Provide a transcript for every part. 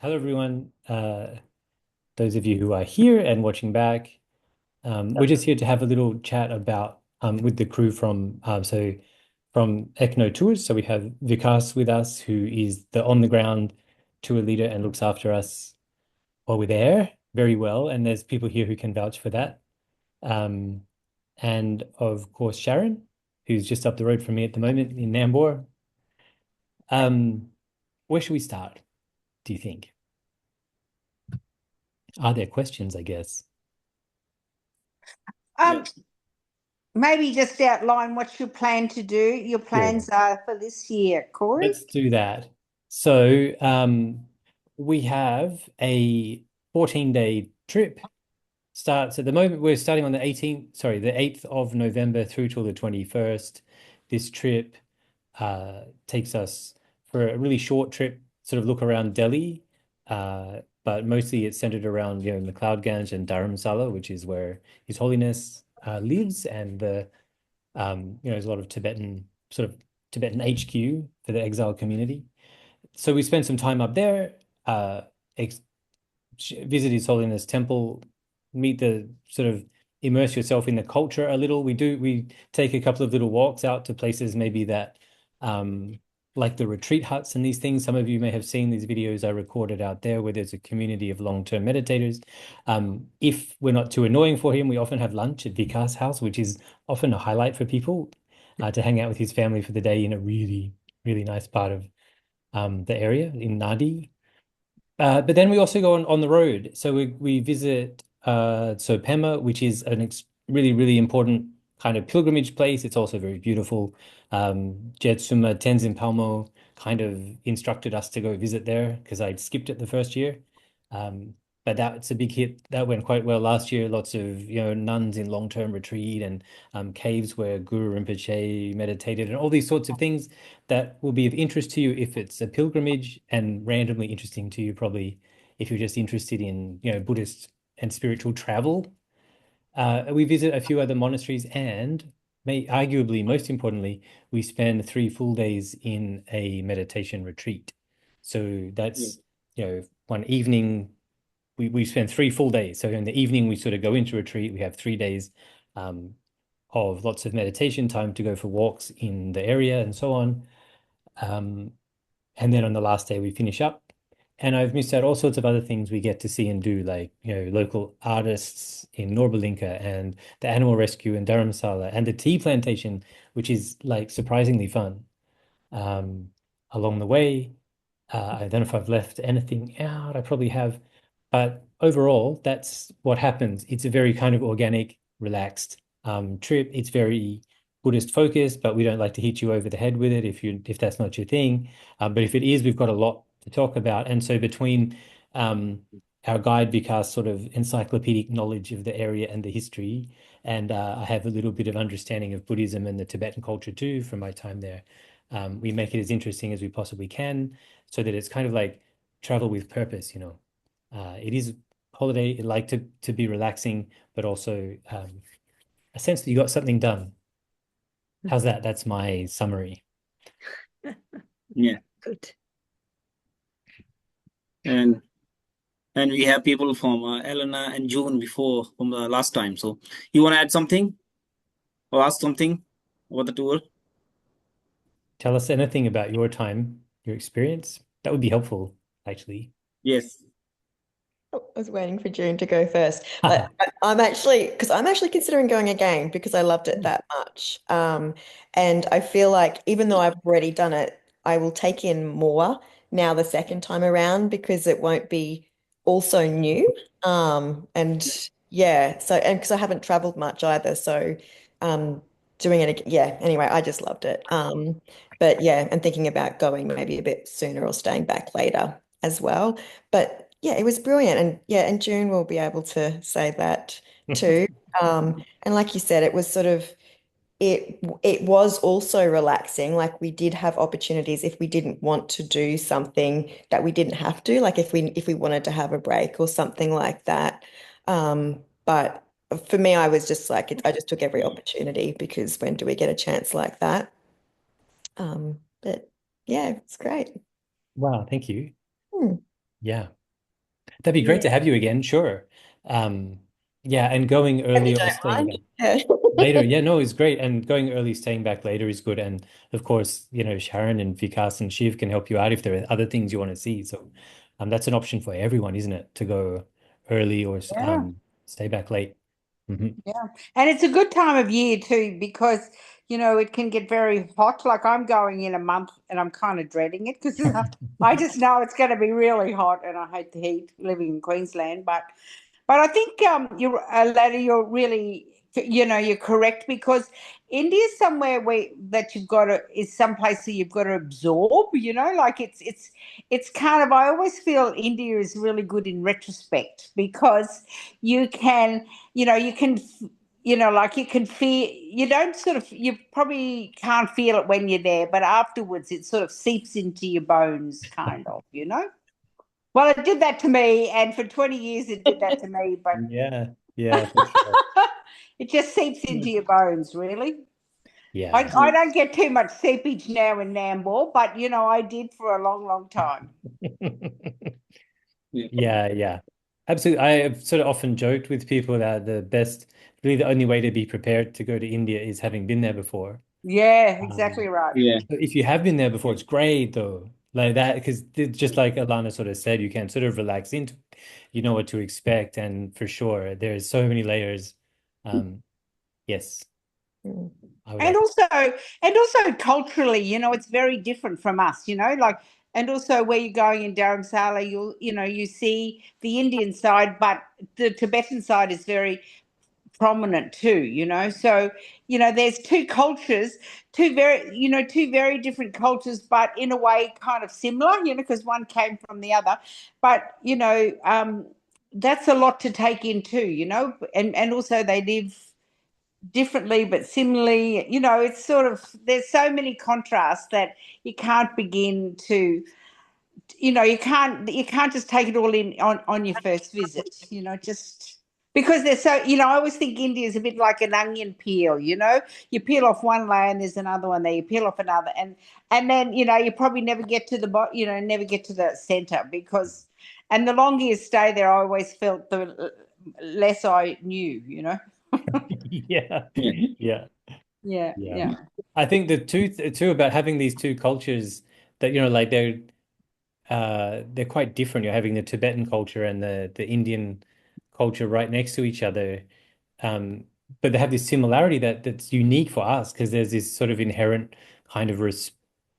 Hello, everyone. Those of you who are here and watching back, we're just here to have a little chat about with the crew from Ekno Tours. So we have Vikas with us, who is the on-the-ground tour leader and looks after us while we're there very well. And there's people here who can vouch for that. Um, and of course, Sharon, who's just up the road from me at the moment in Nambour. Um, where should we start, do you think? Are there questions, I guess? Um, Maybe just outline what you plan to do, your Sure. plans are for this year, Corey. Let's do that. So, we have a 14-day trip. Starts at the moment, we're starting on the 18th, sorry, the 8th of November through till the 21st. This trip takes us for a really short trip, sort of look around Delhi, but mostly it's centered around, McLeod and Dharamsala, which is where His Holiness lives, and there's a lot of Tibetan HQ for the exile community. So we spent some time up there, ex visit His Holiness Temple, meet the sort of immerse yourself in the culture a little. We take a couple of little walks out to places maybe that like the retreat huts and these things. Some of you may have seen these videos I recorded out there where there's a community of long-term meditators. If we're not too annoying for him, we often have lunch at Vikas' house, which is often a highlight for people to hang out with his family for the day in a really, really nice part of the area in Nadi. But then we also go on the road. So we visit Pema, which is an ex really, really important kind of pilgrimage place. It's also very beautiful. Jetsuma Tenzin Palmo kind of instructed us to go visit there because I'd skipped it the first year. Um, but that's a big hit. That went quite well last year. Lots of, nuns in long-term retreat and caves where Guru Rinpoche meditated and all these sorts of things that will be of interest to you if it's a pilgrimage, and randomly interesting to you probably if you're just interested in, Buddhist and spiritual travel. We visit a few other monasteries, and arguably most importantly, we spend 3 full days in a meditation retreat. So Yeah. that's, one evening we spend 3 full days. So in the evening we sort of go into retreat. We have 3 days um, of lots of meditation time to go for walks in the area and so on. Um, and then on the last day, we finish up. And I've missed out all sorts of other things we get to see and do, like, local artists in Norbalinka and the animal rescue in Dharamsala and the tea plantation, which is like surprisingly fun. Um, Along the way, I don't know if I've left anything out. I probably have. But overall, that's what happens. It's a very kind of organic, relaxed trip. It's very Buddhist focused, but we don't like to hit you over the head with it if that's not your thing. But if it is, we've got a lot to talk about. And so between um, our guide Vikas' sort of encyclopedic knowledge of the area and the history, and I have a little bit of understanding of Buddhism and the Tibetan culture too from my time there. We make it as interesting as we possibly can so that it's kind of like travel with purpose. It is holiday, like to be relaxing, but also a sense that you got something done. How's that? That's my summary. Yeah. Good. And and we have people from Elena and June before from the last time. So you want to add something or ask something about the tour? Tell us anything about your time, your experience. That would be helpful, actually. Yes. I was waiting for June to go first, but I'm actually considering going again because I loved it that much. And I feel like even though I've already done it, I will take in more now the second time around because it won't be also new. And yeah, so and because I haven't traveled much either, so um, doing it again, yeah. Anyway, I just loved it. But yeah, and thinking about going maybe a bit sooner or staying back later as well. But yeah, it was brilliant. And yeah, and June will be able to say that too. And like you said, it was sort of it was also relaxing. Like we did have opportunities if we didn't want to do something that we didn't have to, like if we wanted to have a break or something like that. But for me, I was just like I just took every opportunity because when do we get a chance like that? But yeah, it's great. Wow, thank you. Hmm. Yeah. That'd be great Yeah. to have you again, sure. Um, yeah, and going Hope you early or don't staying mind. back Yeah. later, yeah, no, it's great. And going early, staying back later is good. And of course, Sharon and Vikas and Shiv can help you out if there are other things you want to see. So that's an option for everyone, isn't it? To go early or Yeah. stay back late. Hmm. Yeah. And it's a good time of year too, because, it can get very hot. Like I'm going in a month and I'm kind of dreading it because I just know it's going to be really hot and I hate the heat living in Queensland. But I think Lana, you're really, you're correct, because India's somewhere where that you've got to is some place that you've got to absorb. Like it's kind of, I always feel India is really good in retrospect, because you can, you can, like you can feel, you don't sort of, you probably can't feel it when you're there, but afterwards it sort of seeps into your bones, kind of. Well, it did that to me, and for 20 years it did that to me, but Yeah, yeah, for sure. it just seeps Yeah. into your bones, really. I, Yeah. I don't get too much seepage now in Nambour, but I did for a long, long time. Yeah. Yeah, yeah. Absolutely. I have sort of often joked with people that really the only way to be prepared to go to India is having been there before. Yeah, exactly Um, right. Yeah. so if you have been there before, it's great though. Like that, because just like Alana sort of said, you can sort of relax into it. You know what to expect, and for sure, there's so many layers. Um, yes, Mm. I would And like. also, and also culturally, it's very different from us, like, and also where you're going in Dharamsala, you see the Indian side, but the Tibetan side is very prominent too, so there's two cultures, two very different cultures, but in a way kind of similar, because one came from the other, but that's a lot to take in too, and also they live differently but similarly, it's sort of, there's so many contrasts that you can't begin to, you can't just take it all in on your first visit, just because they're so, I always think India is a bit like an onion peel, you peel off one layer and there's another one there, you peel off another, and then you probably never get to the never get to the center, because, and the longer you stay there, I always felt the less I knew. Yeah, Yeah. yeah, Yeah, yeah. yeah. I think the two about having these two cultures that like they're quite different. You're having the Tibetan culture and the Indian culture right next to each other. But they have this similarity that's unique for us because there's this sort of inherent kind of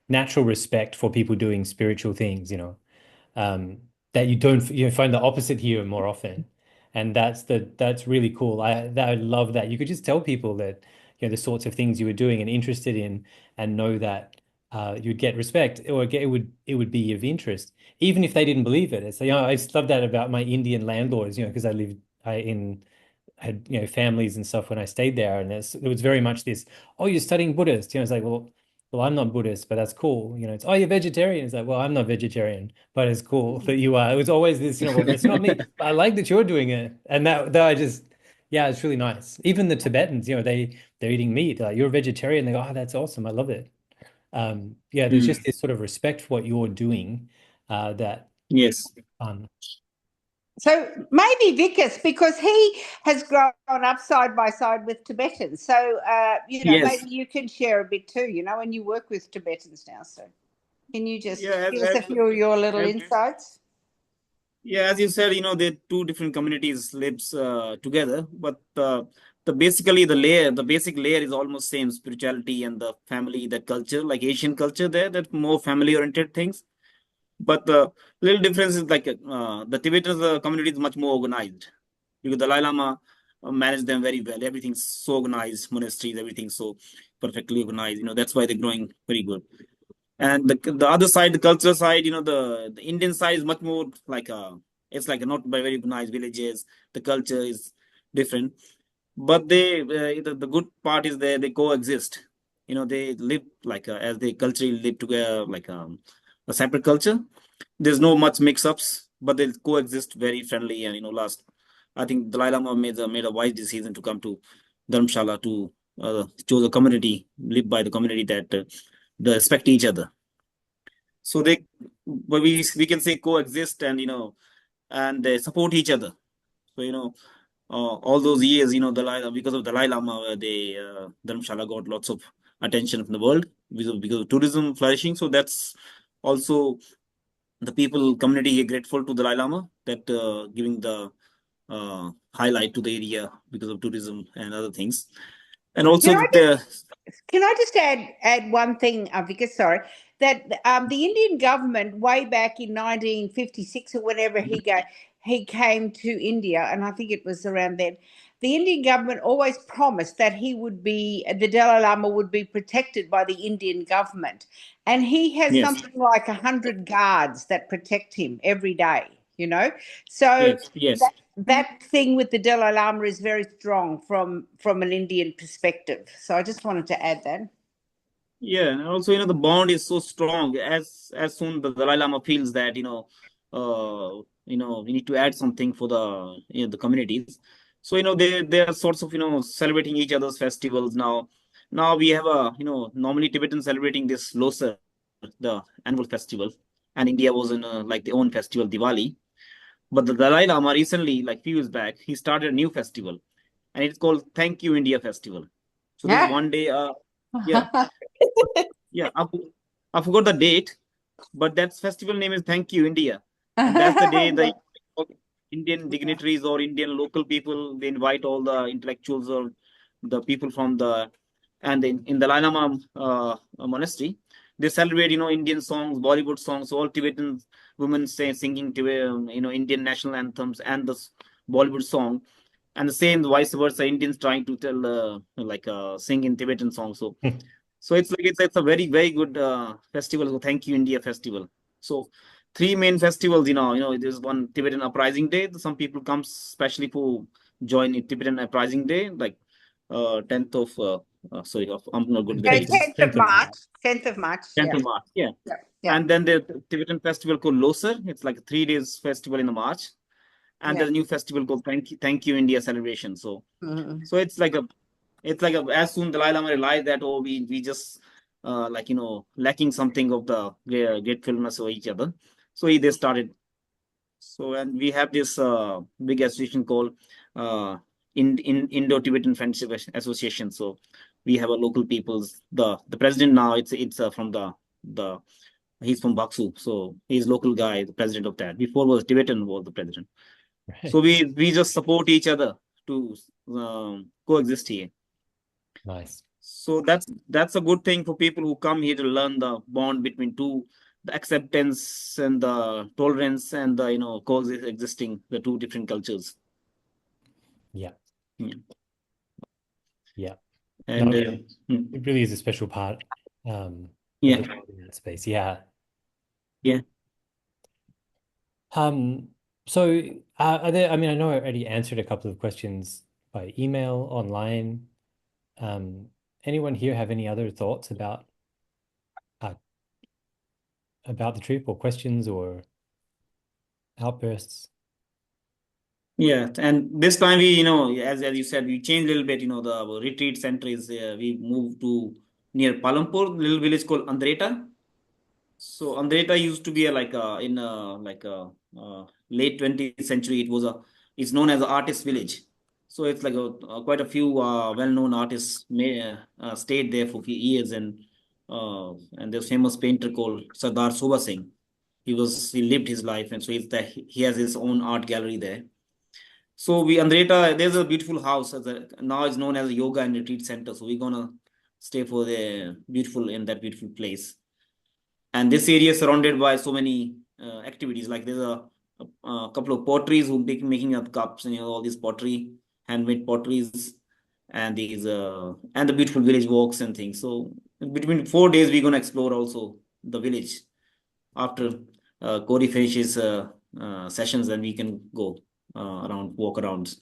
natural respect for people doing spiritual things, um, that you don't find the opposite here more often, and that's really cool. I love that you could just tell people that the sorts of things you were doing and interested in, and know that you'd get respect or it would be of interest, even if they didn't believe it. It's I just love that about my Indian landlords, because I had families and stuff when I stayed there, and it was very much this, oh, you're studying Buddhist, it's like, well, I'm not Buddhist, but that's cool. It's, oh, you're vegetarian. It's like, well, I'm not vegetarian, but it's cool that you are. It was always this, well, that's not me. But I like that you're doing it. And that I just, yeah, it's really nice. Even the Tibetans, they're eating meat. They're like, you're a vegetarian. They go, oh, that's awesome. I love it. Yeah, there's Mm. just this sort of respect for what you're doing, that Yes. fun. So maybe Vikas, because he has grown up side by side with Tibetans. So, Yes. maybe you can share a bit too, and you work with Tibetans now. So can you Yeah. just give us a few of your little As insights? Yeah, as you said, the two different communities lives together, but the basic layer is almost same: spirituality and the family, that culture, like Asian culture there, that more family oriented things. But the little difference is like the Tibetan community is much more organized because the Dalai Lama managed them very well. Everything's so organized, monasteries, everything's so perfectly organized. That's why they're growing very good. And the other side, the cultural side, the Indian side is much more like it's like not by very nice villages. The culture is different, but the good part is they coexist. They live like as they culturally live together, like a separate culture. There's no much mix-ups, but they coexist very friendly. And I think Dalai Lama made a wise decision to come to Dharamshala to choose a community, live by the community that they respect each other. So but we can say coexist and and they support each other. So all those years, because of Dalai Lama, Dharamshala got lots of attention from the world because of tourism flourishing. So that's also the people community are grateful to Dalai Lama that giving the highlight to the area because of tourism and other things. And Can also I the Can I just add one thing, because sorry, that the Indian government way back in 1956 or whenever he came to India, and I think it was around then, the Indian government always promised that the Dalai Lama would be protected by the Indian government, and he has yes, something like 100 guards that protect him every day. So yes. that thing with the Dalai Lama is very strong from an Indian perspective. So I just wanted to add that. Yeah, and also the bond is so strong as soon the Dalai Lama feels that we need to add something for the communities. So they are sorts of celebrating each other's festivals now. Now we have a normally Tibetan celebrating this Losar, the annual festival, and India was in like the own festival Diwali. But the Dalai Lama recently, like few years back, he started a new festival, and it's called Thank You India Festival. So this Yeah. one day, yeah, yeah, I forgot the date, but that festival name is Thank You India, and that's the day the Indian dignitaries or Indian local people they invite all the intellectuals or the people from the and in the Dalai Lama monastery they celebrate Indian songs, Bollywood songs, all Tibetan women singing Indian national anthems and the Bollywood song, and the same vice versa Indians trying to tell sing in Tibetan songs. So it's like it's a very very good festival. So Thank You India festival. So three main festivals. There's one Tibetan Uprising Day. Some people come especially for join in Tibetan Uprising Day, like 10th of sorry, I'm not good with the Tenth, dates. 10th of 10th of March. March. 10th of March. 10th Yeah. of March, yeah. Yeah. Yeah. And then the Tibetan festival called Losar. It's like a 3 days festival in the March. And Yeah. there's a new festival called Thank You India celebration. So Mhm. so it's like as soon Dalai Lama realized that we just lacking something of the gratefulness of each other. So they started. So and we have this big association called in Indo-Tibetan Friendship Association. So we have a local peoples. The president now it's from the he's from Baksu. So he's local guy, the president of that. Before was Tibetan was the president. So Right. we just support each other to coexist here. Nice. So that's a good thing for people who come here to learn the bond between two, the acceptance and the tolerance and the coexisting the two different cultures. Yeah. Yeah. Yeah. No, And it really is a special part of the yeah, world in that space. Yeah. yeah, Um, so are there, I mean, I know I already answered a couple of questions by email, online. Um, Anyone here have any other thoughts uh, about the trip or questions or outbursts? yeah. And this time we, as you said, we changed a little bit. The retreat center is we moved to near Palampur, little village called Andreta. So Andreta used to be in late 20th century. It's known as an artist village. So it's like quite a few well-known artists stayed there for a few years, and there's famous painter called Sardar Sobha Singh. He lived his life, and so he has his own art gallery there. So we Andreta, there's a beautiful house now it's known as a yoga and retreat center. So we're gonna stay for the beautiful in that beautiful place, and this area is surrounded by so many activities like there's a couple of potteries who making up cups and all these pottery handmade potteries and these and the beautiful village walks and things. So between 4 days we're going to explore also the village after Corey finishes sessions, and we can go around walk around.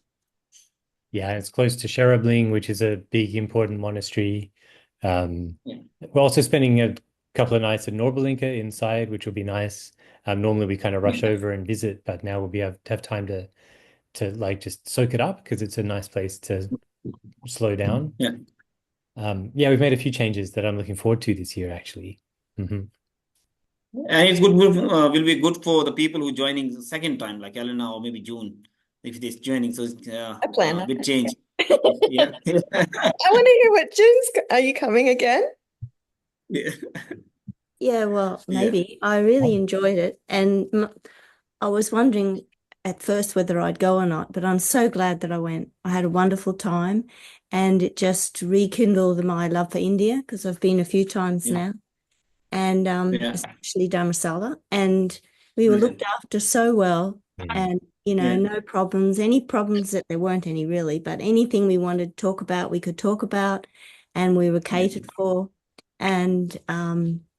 Yeah, it's close to Sherabling, which is a big, important monastery. Yeah, We're also spending a couple of nights at Norbalinka inside, which will be nice. Normally we kind of rush yeah, over and visit, but now we'll be able to have time to like just soak it up because it's a nice place to slow down. yeah. Yeah, we've made a few changes that I'm looking forward to this year, actually. And it's will be good for the people who joining the second time, like Elena or maybe June, if they're joining. So it's I plan a that. bit change. I Yeah. want to hear what Are you coming again? Yeah. Yeah, well, Yeah. maybe. I really enjoyed it. And I was wondering at first whether I'd go or not, but I'm so glad that I went. I had a wonderful time and it just rekindled my love for India because I've been a few times Yeah. now, and Yeah. especially Dharamsala. And we were Yeah. looked after so well. And, Yeah. no problems, any problems that there weren't any really, but anything we wanted to talk about, we could talk about, and we were Yeah. catered for. And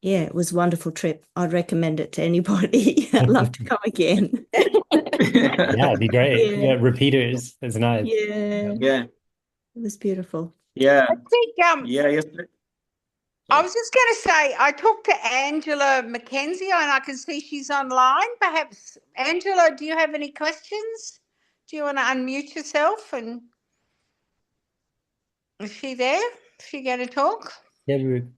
yeah, it was a wonderful trip. I'd recommend it to anybody. I'd love to come again. Yeah, it'd be great. Yeah, Yeah, repeaters. It's nice. yeah, Yeah. it was beautiful. Yeah. I think Yeah. Yes. I Sorry. was just going to say I talked to Angela Mackenzie and I can see she's online. Perhaps Angela, do you have any questions? Do you want to unmute yourself? And is she there? Is she going to talk? Yeah, we would.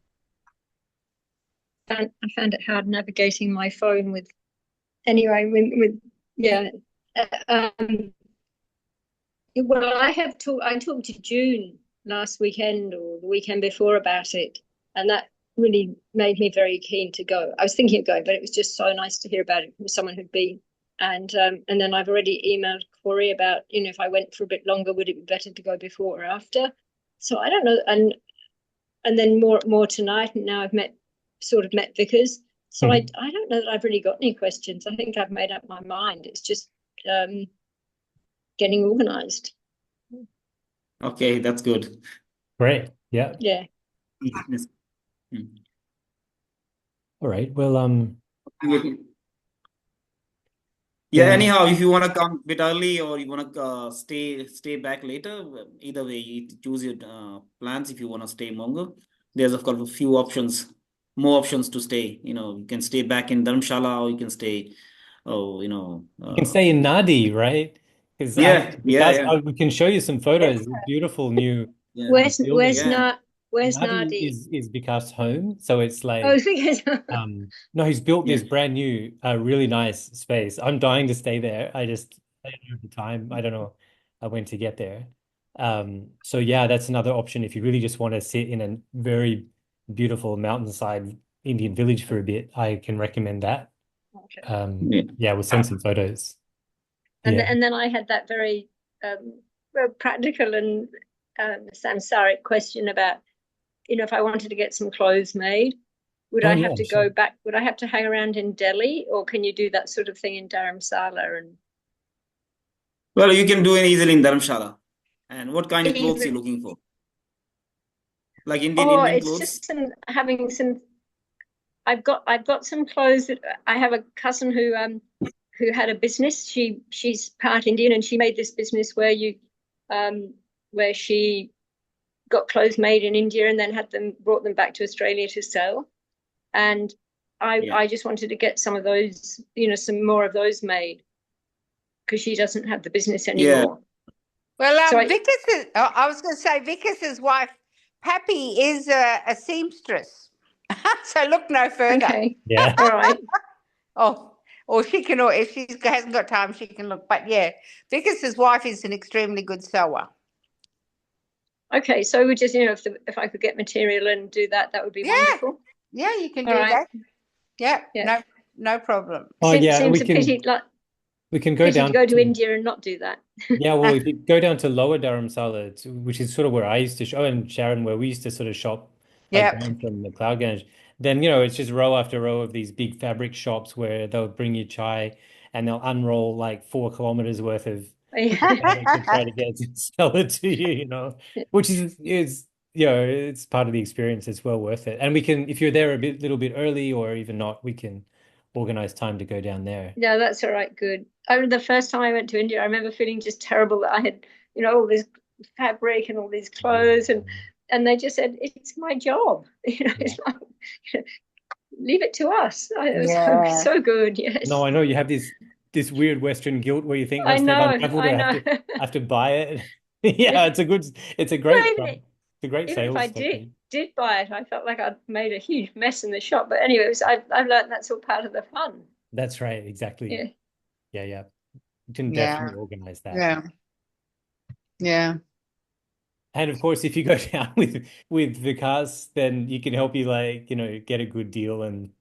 I found it hard navigating my phone with yeah. Um, well, I talked to June last weekend or the weekend before about it, and that really made me very keen to go. I was thinking of going, but it was just so nice to hear about it from someone who'd been. And then I've already emailed Corey about, if I went for a bit longer, would it be better to go before or after? So I don't know. And then more tonight, and now I've met Vickers. So I don't know that I've really got any questions. I think I've made up my mind. It's just getting organized. Okay, that's good. Great. Yeah. Yeah. Yes. All right. Well, Yeah, then anyhow, if you want to come a bit early or you want to stay back later, either way, you choose your plans. If you want to stay longer, there's of course a few options, more options to stay. You can stay back in Dharamshala or you can stay, oh, you can stay in Nadi, right? Because yeah, yeah, yeah, we can show you some photos. Beautiful new yeah, Where's building. Nadi? Is Vikas' home, so it's Oh, like because no, he's built yeah, this brand new, really nice space. I'm dying to stay there. I don't have the time. I don't know when to get there. So yeah, that's another option if you really just want to sit in a very beautiful mountainside Indian village for a bit. I can recommend that. okay. yeah. Yeah, we'll send some photos. And Yeah. then I had that very practical and samsaric question about, if I wanted to get some clothes made, would Oh I yeah, have to sure. go back? Would I have to hang around in Delhi, or can you do that sort of thing in Dharamsala? And Well, you can do it easily in Dharamshala. And what kind of clothes even, you looking for? Like Indian oh, Indian it's clothes? just having some. I've got some clothes that I have a cousin who had a business. She's part Indian, and she made this business where she got clothes made in India and then brought them back to Australia to sell. And Yeah, I just wanted to get some of those, some more of those made because she doesn't have the business yeah, anymore. Well, So I was going to say Vickas's wife, Pappy, is a seamstress. So look no further. okay, Yeah. all right. Oh, or she can, or if she hasn't got time, she can look. But yeah, Vickas's wife is an extremely good sewer. Okay, so we just, if I could get material and do that, that would be Yeah, wonderful. yeah, you can All do right. that. Yeah, Yeah. no problem. Oh yeah, and Seems a pity, we can go to down go to to India and not do that. yeah, well, if you go down to Lower Dharamsala, which is sort of where I used to show, and Sharon, where we used to sort of shop, like Yeah, down from the Cloud Gange, then it's just row after row of these big fabric shops where they'll bring you chai and they'll unroll like 4 kilometers worth of fabric to try to get to sell it to you, which is it's part of the experience. It's well worth it. And we can, if you're there little bit early or even not, we can organize time to go down there. No, that's all right. Good. The first time I went to India, I remember feeling just terrible that I had, all this fabric and all these clothes, and they just said it's my job. It's like, leave it to us. It was yeah. so good. Yes. No, I know you have this weird Western guilt where you think I once they've know. unraveled I it, know. I have to buy it. Yeah, Yeah. it's a great Well, it's a great even if sales I technique. did buy it, I felt like I'd made a huge mess in the shop. But anyway, I've learned that's all part of the fun. That's right, exactly. Yeah. Yeah. You can Yeah. definitely organize that. Yeah. Yeah. And of course, if you go down with Vikas, then you can help you like, get a good deal and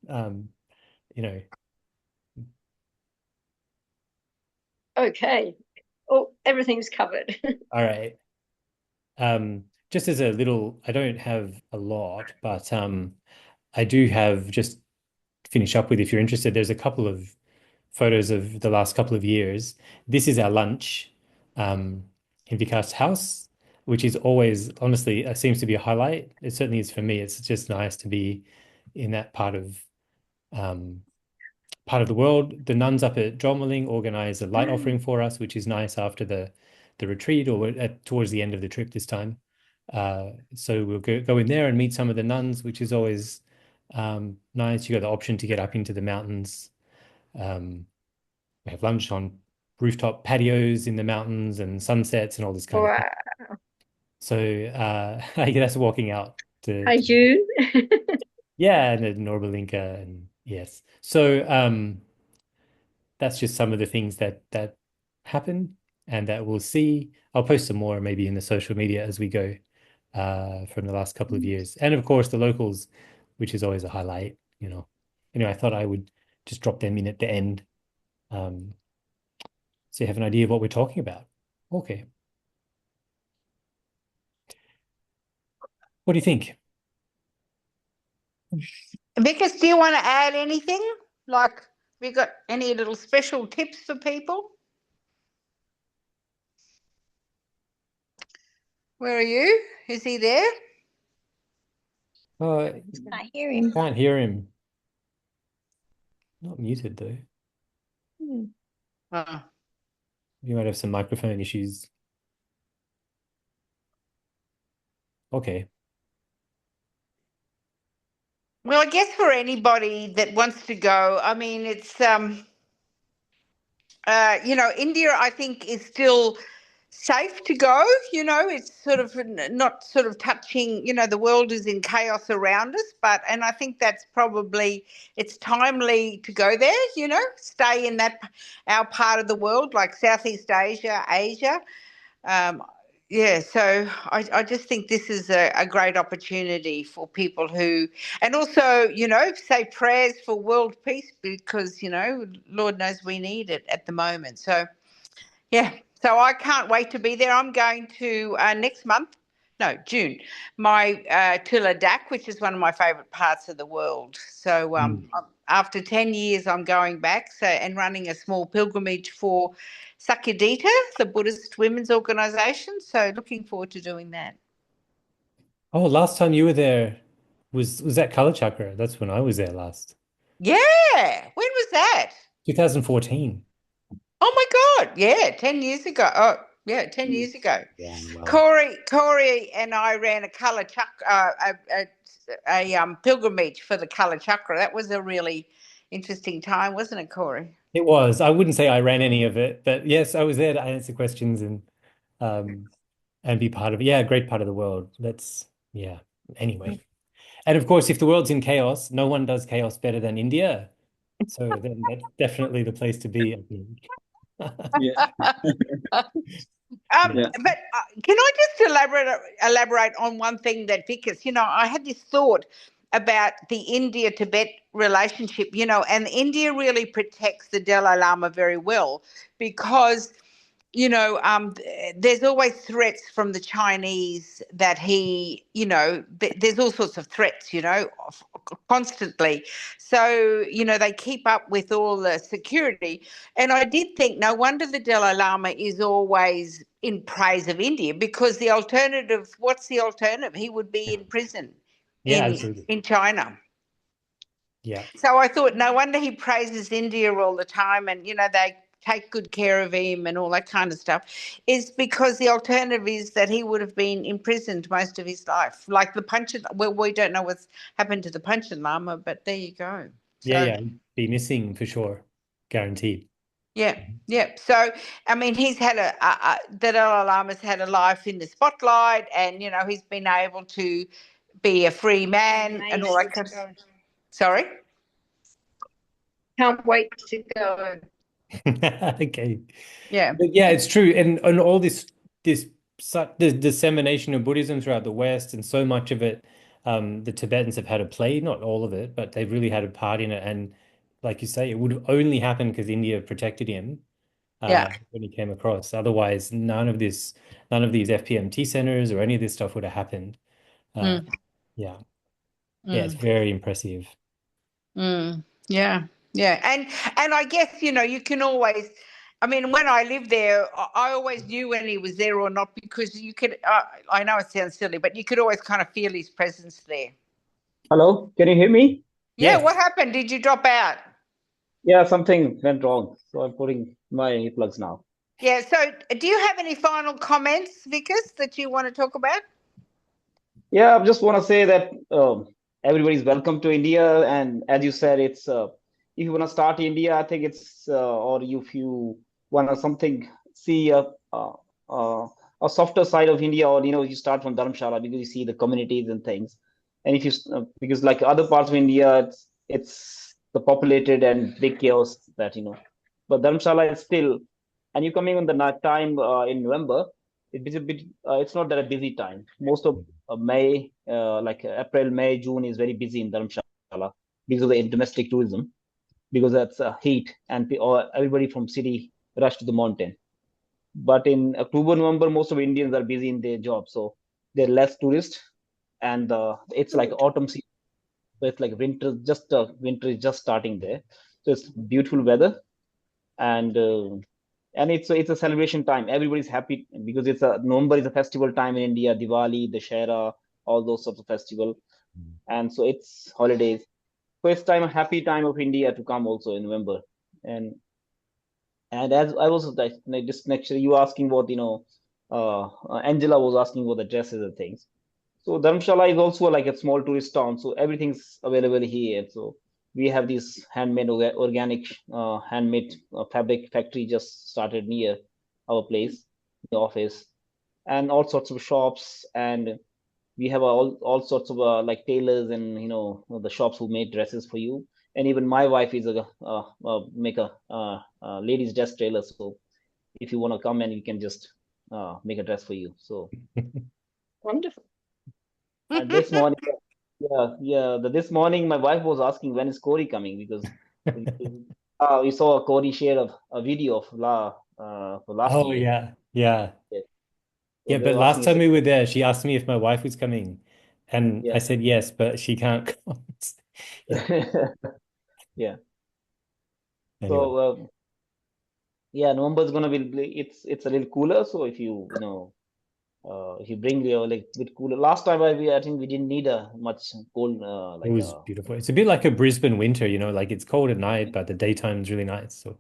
you know. Okay. Oh, everything's covered. All right. Just as a little, I don't have a lot, but I do have just finish up with if you're interested. There's a couple of photos of the last couple of years. This is our lunch in Vikas' house, which is always, honestly, seems to be a highlight. It certainly is for me. It's just nice to be in that um, part of the world. The nuns up at Dromeling organize a light offering for us, which is nice after the retreat or towards the end of the trip this time. So we'll go in there and meet some of the nuns, which is always nice. You got the option to get up into the mountains. We have lunch on rooftop patios in the mountains and sunsets and all this kind of thing. Wow. So that's walking out Hi, June. yeah, and then Norbalinka and yes. So that's just some of the things that happen and that we'll see. I'll post some more maybe in the social media as we go from the last couple of years. And of course the locals, which is always a highlight, Anyway, I thought I would just drop them in at the end. So you have an idea of what we're talking about. Okay. What do you think? Vikas, do you want to add anything? Like, have you got any little special tips for people? Where are you? Is he there? I Can't hear him. can't hear him. Not muted though. Oh. You might have some microphone issues. Okay. Well, I guess for anybody that wants to go, I mean, it's India, I think, is still safe to go. It's sort of not sort of touching. The world is in chaos around us, and I think that's probably it's timely to go there. Stay in our part of the world, like Southeast Asia. Yeah, so I just think this is a great opportunity for people who, and also, say prayers for world peace because, Lord knows we need it at the moment. So, yeah, so I can't wait to be there. I'm going to next month, no, June, to Ladakh, which is one of my favourite parts of the world. So after 10 years, I'm going back and running a small pilgrimage for Sakyadita, the Buddhist women's organisation. So looking forward to doing that. Oh, last time you were there was that Color Chakra? That's when I was there last. Yeah, when was that? 2014. Oh my God, yeah, 10 years ago. Oh, yeah, 10 years ago. Yeah, wow. Corey and I ran a Color Chakra, a pilgrimage for the Color Chakra. That was a really interesting time, wasn't it, Corey? It was. I wouldn't say I ran any of it, but yes, I was there to answer questions and be part of it. Yeah, a great part of the world. Yeah. Anyway. And of course, if the world's in chaos, no one does chaos better than India. So then that's definitely the place to be, I think. Yeah. Yeah. But can I just elaborate on one thing that Vikas, I had this thought about the India-Tibet relationship, and India really protects the Dalai Lama very well because there's always threats from the Chinese that there's all sorts of threats, constantly. So, they keep up with all the security. And I did think, no wonder the Dalai Lama is always in praise of India because what's the alternative? He would be in prison Yeah, absolutely. in China. Yeah. So I thought, no wonder he praises India all the time and, they take good care of him and all that kind of stuff, is because the alternative is that he would have been imprisoned most of his life. Like the Panchen, well, we don't know what's happened to the Panchen Lama, but there you go. So, Yeah. Be missing for sure. Guaranteed. Yeah. So, I mean, he's had the Dalai Lama's had a life in the spotlight and, he's been able to be a free man and all that kind of stuff. Sorry? Can't wait to go. Okay. Yeah. But yeah, it's true. And all this the dissemination of Buddhism throughout the West, and so much of it, the Tibetans have had a play, not all of it, but they've really had a part in it. And like you say, it would have only happened because India protected him Yeah. when he came across. Otherwise, none of these FPMT centers or any of this stuff would have happened. Mm. Yeah. Yeah, it's very impressive. Yeah. Yeah. And I guess, you can always, I mean, when I lived there, I always knew when he was there or not, because you could, I know it sounds silly, but you could always kind of feel his presence there. Hello, can you hear me? Yeah. Yes. What happened? Did you drop out? Yeah, something went wrong. So I'm putting my earplugs now. Yeah. So do you have any final comments, Vikas, that you want to talk about? Yeah, I just want to say that everybody's welcome to India. And as you said, it's if you want to start India, I think it's or if you want to see a softer side of India, or you start from Dharamshala because you see the communities and things. And if you because like other parts of India, it's the populated and big chaos that but Dharamshala is still, and you're coming on the night time in November. It's a bit. It's not that a busy time. Most of May, like April, May, June is very busy in Dharamshala because of the domestic tourism, because that's heat and everybody from city rush to the mountain. But in October, November, most of Indians are busy in their job, so there are less tourists, and it's like autumn season. So it's like winter is just starting there. So it's beautiful weather, and it's a celebration time. Everybody's happy because November is a festival time in India, Diwali, Dashera, all those sorts of festival, and so it's holidays. So it's a happy time of India to come also in November. And as I was like just next year, you asking what Angela was asking about the dresses and things. So Dharamshala is also like a small tourist town, so everything's available here. So we have this handmade organic handmade fabric factory just started near our place, the office, and all sorts of shops, and we have all sorts of like tailors and the shops who make dresses for you. And even my wife is a make a ladies dress tailor. So if you want to come, and you can just make a dress for you. So Wonderful. and this morning, this morning my wife was asking when is Corey coming, because we saw Corey share a video of for last Oh, year. yeah. Yeah. So Yeah, they but were last asking, time we were there, she asked me if my wife was coming, and I yeah. said yes, but she can't come. Yeah. Yeah. Anyway, So yeah, November is gonna be it's a little cooler. So if you bring your like bit cooler. Last time I think we didn't need a much cold it was beautiful. It's a bit like a Brisbane winter, like it's cold at night, but the daytime's really nice. So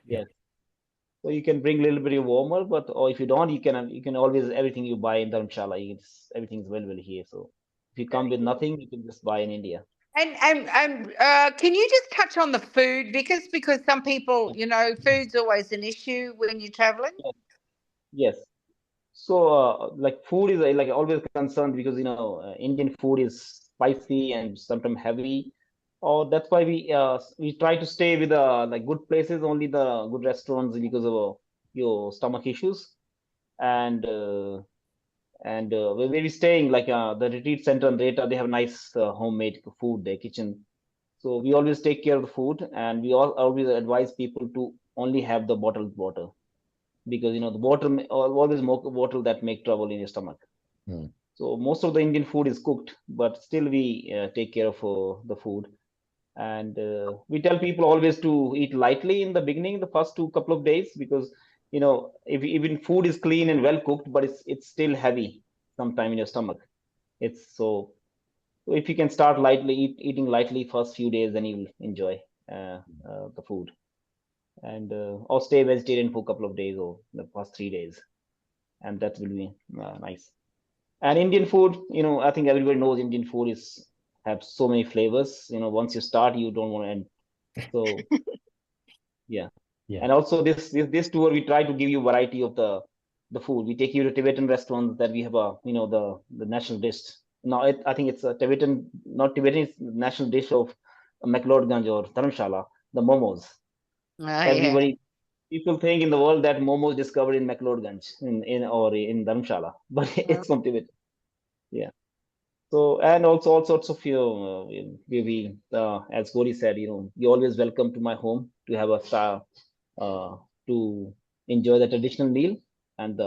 yeah. yeah. So you can bring a little bit of warmer, or if you don't, you can always everything you buy in Dharamshala. Everything's available here. So if you come with nothing, you can just buy in India. And can you just touch on the food, because some people, food's always an issue when you're traveling. Yes. So like food is like always concerned, because Indian food is spicy and sometimes heavy. Or that's why we try to stay with like good places, only the good restaurants, because of your stomach issues. And where we're staying, like the retreat center and Reta, they have nice homemade food, their kitchen. So we always take care of the food, and we always advise people to only have the bottled water, because the water always more water that make trouble in your stomach. So most of the Indian food is cooked, but still we take care of the food. And we tell people always to eat lightly in the beginning, the first couple of days, because if even food is clean and well cooked, but it's still heavy sometime in your stomach. It's so if you can start eating lightly first few days, then you'll enjoy the food. And or stay vegetarian for a couple of days, or the first 3 days, and that will be nice. And Indian food, I think everybody knows Indian food have so many flavors. Once you start, you don't want to end. So yeah. Yeah. And also this tour, we try to give you variety of the food. We take you to Tibetan restaurants that we have the national dish now I think it's a Tibetan, not Tibetan, it's national dish of McLeodganj or Dharamshala, the momos. Oh, yeah. Everybody, people think in the world that momos discovered in McLeodganj or in Dharamshala, but it's from Tibet. Yeah. So, and also all sorts of, as Gauri said, you're always welcome to my home to have a star, to enjoy the traditional meal, and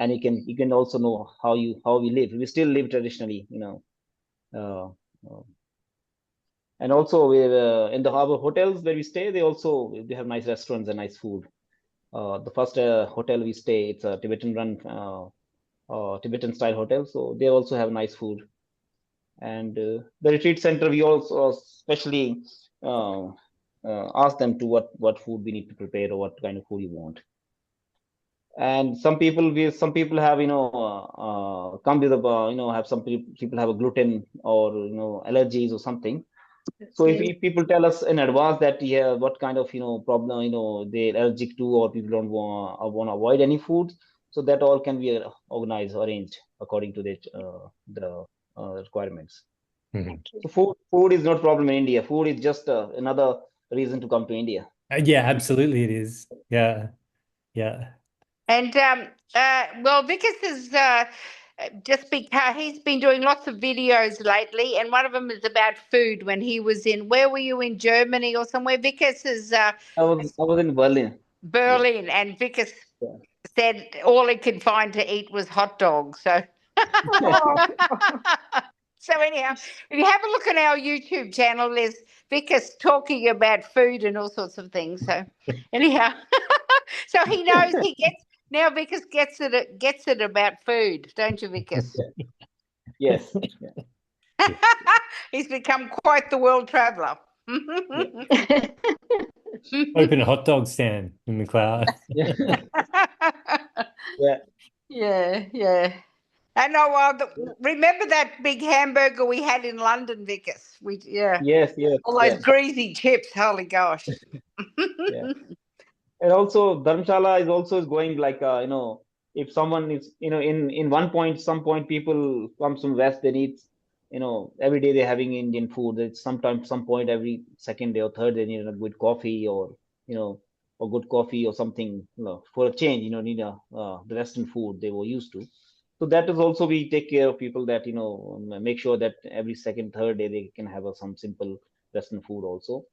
you can also know how we live. We still live traditionally, uh, uh, and also we in the harbor hotels where we stay, they have nice restaurants and nice food. The first hotel we stay, it's a Tibetan run, Tibetan style hotel, so they also have nice food. And the retreat center, we also especially ask them to what food we need to prepare or what kind of food you want. And some people have come with have some people have a gluten or allergies or something. So if people tell us in advance that what kind of problem they're allergic to, or people don't want to avoid any food, so that all can be organized, arranged according to the requirements. So food is not problem in India. Food is just another reason to come to India. Yeah, absolutely it is. Yeah. Yeah. And well, Vikas is just because he's been doing lots of videos lately, and one of them is about food. When he was where were you, in Germany or somewhere? Vikas is I was in Berlin. Berlin, yeah. And Vikas Yeah. said all he could find to eat was hot dogs. So. So anyhow, if you have a look on our YouTube channel, there's Vikas talking about food and all sorts of things. So anyhow, so he knows he gets now. Vikas gets it about food, don't you, Vikas? Yes. Yeah. He's become quite the world traveller. Open a hot dog stand in the cloud. Yeah. Yeah. Yeah. I know. Remember that big hamburger we had in London, Vikas? Yes. All those greasy chips. Holy gosh. Yeah. And also Dharamshala is going like if someone is in some point people come from west, they need every day they're having Indian food. It's sometimes some point every second day or third they need a good coffee or or good coffee or something for a change need the Western food they were used to. So that is also, we take care of people that make sure that every second third day they can have some simple Western food also.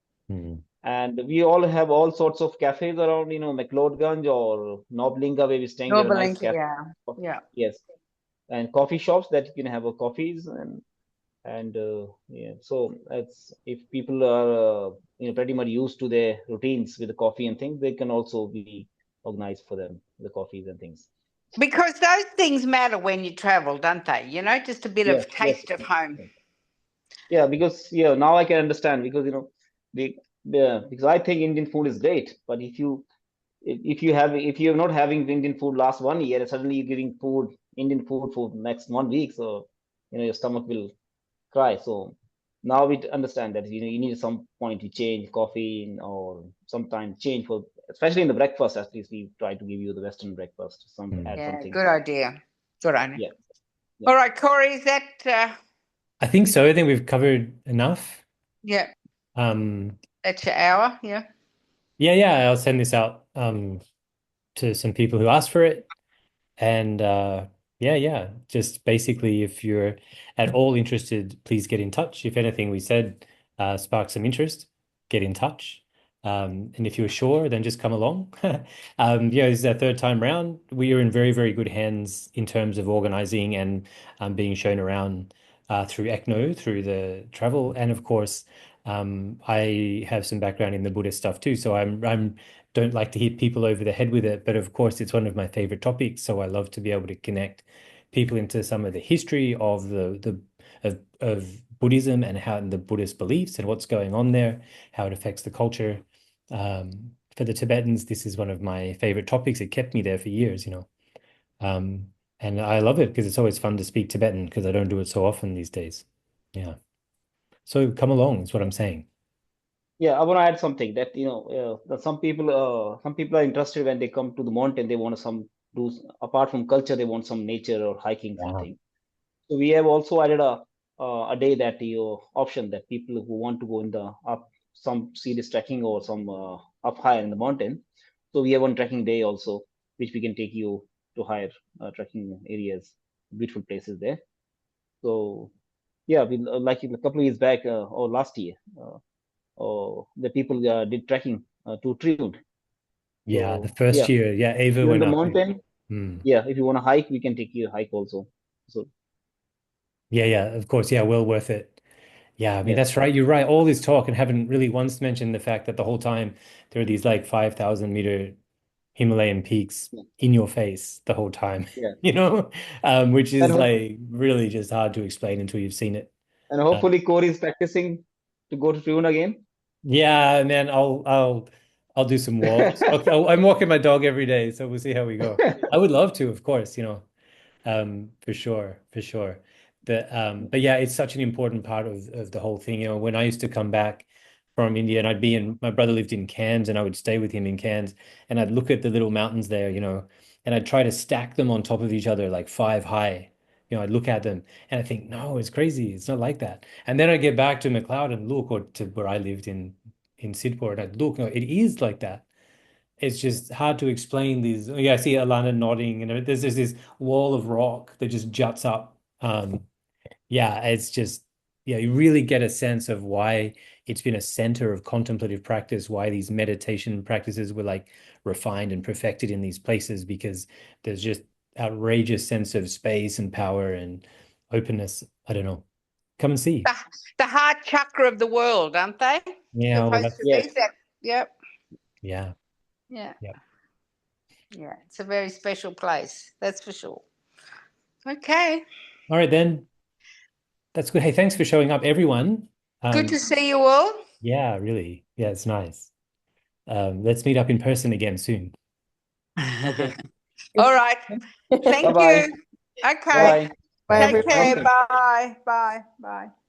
And we all have all sorts of cafes around, McLeodganj or Noblinga, where we're staying. There are nice cafes. Yeah. Yes. And coffee shops that you can have coffees and yeah. So it's, if people are pretty much used to their routines with the coffee and things, they can also be organized for them, the coffees and things. Because those things matter when you travel, don't they? Just a bit of taste of home. Yeah, because now I can understand, because because I think Indian food is great, but if you're not having Indian food last 1 year and suddenly you're giving Indian food for next 1 week, so your stomach will cry. So now we understand that you need some point to change coffee or sometimes change for, especially in the breakfast. At least we try to give you the Western breakfast. Add something. Good idea. Good idea. Yeah. All right, Corey, is that? I think so. I think we've covered enough. Yeah. That's your hour. Yeah. Yeah. I'll send this out to some people who asked for it, and just basically, if you're at all interested, please get in touch. If anything we said sparks some interest, get in touch. And if you're sure, then just come along. This is our third time round. We are in very, very good hands in terms of organizing and being shown around through Ekno, through the travel, and of course, I have some background in the Buddhist stuff too. So I'm don't like to hit people over the head with it, but of course, it's one of my favorite topics. So I love to be able to connect people into some of the history of of Buddhism and how the Buddhist beliefs and what's going on there, how it affects the culture. For the Tibetans, this is one of my favorite topics. It kept me there for years, and I love it because it's always fun to speak Tibetan because I don't do it so often these days. Yeah. So come along, is what I'm saying. Yeah, I want to add something that that some people are interested when they come to the mountain. They want do apart from culture, they want some nature or hiking something. So we have also added a day that you option that people who want to go in the up some serious trekking or some up higher in the mountain. So we have one trekking day also, which we can take you to higher trekking areas, beautiful places there. So yeah, we like a couple of years back or last year, the people did trekking to Triud. Yeah, the So first yeah, year, yeah, if Ava you're in went the up. mountain, Hmm. yeah, if you want to hike, we can take you a hike also. So Yeah, yeah, of course. Yeah, well worth it. Yeah, I mean, yes, that's right. You're right. All this talk and haven't really once mentioned the fact that the whole time there are these like 5,000-meter Himalayan peaks yeah, in your face the whole time, yeah. which And is like really just hard to explain until you've seen it. Uh, hopefully Corey is practicing to go to Triun again. yeah, man, I'll do some walks. Okay, I'm walking my dog every day, so we'll see how we go. I would love to, of course, for sure, for sure. But yeah, it's such an important part of the whole thing. When I used to come back from India and my brother lived in Cairns and I would stay with him in Cairns and I'd look at the little mountains there, and I'd try to stack them on top of each other like five high. I'd look at them and I think, no, it's crazy. It's not like that. And then I get back to McLeod and look, or to where I lived in Sidpur, and I'd look, no, it is like that. It's just hard to explain these. Yeah, I see Alana nodding, and there's this wall of rock that just juts up. Yeah, it's just, yeah, you really get a sense of why it's been a center of contemplative practice, why these meditation practices were like refined and perfected in these places, because there's just outrageous sense of space and power and openness. I don't know. Come and see. The heart chakra of the world, aren't they? Yeah, well, Supposed to that's, be Yes. that. Yep. yeah, Yeah. yeah. Yeah. It's a very special place. That's for sure. Okay. All right, then. That's good. Hey, thanks for showing up, everyone. Good to see you all. Yeah, really. Yeah, it's nice. Let's meet up in person again soon. Okay. All right. Bye Thank bye. you. Okay. Bye. Bye, Take care. everyone. Namaste. Bye. Bye. Bye.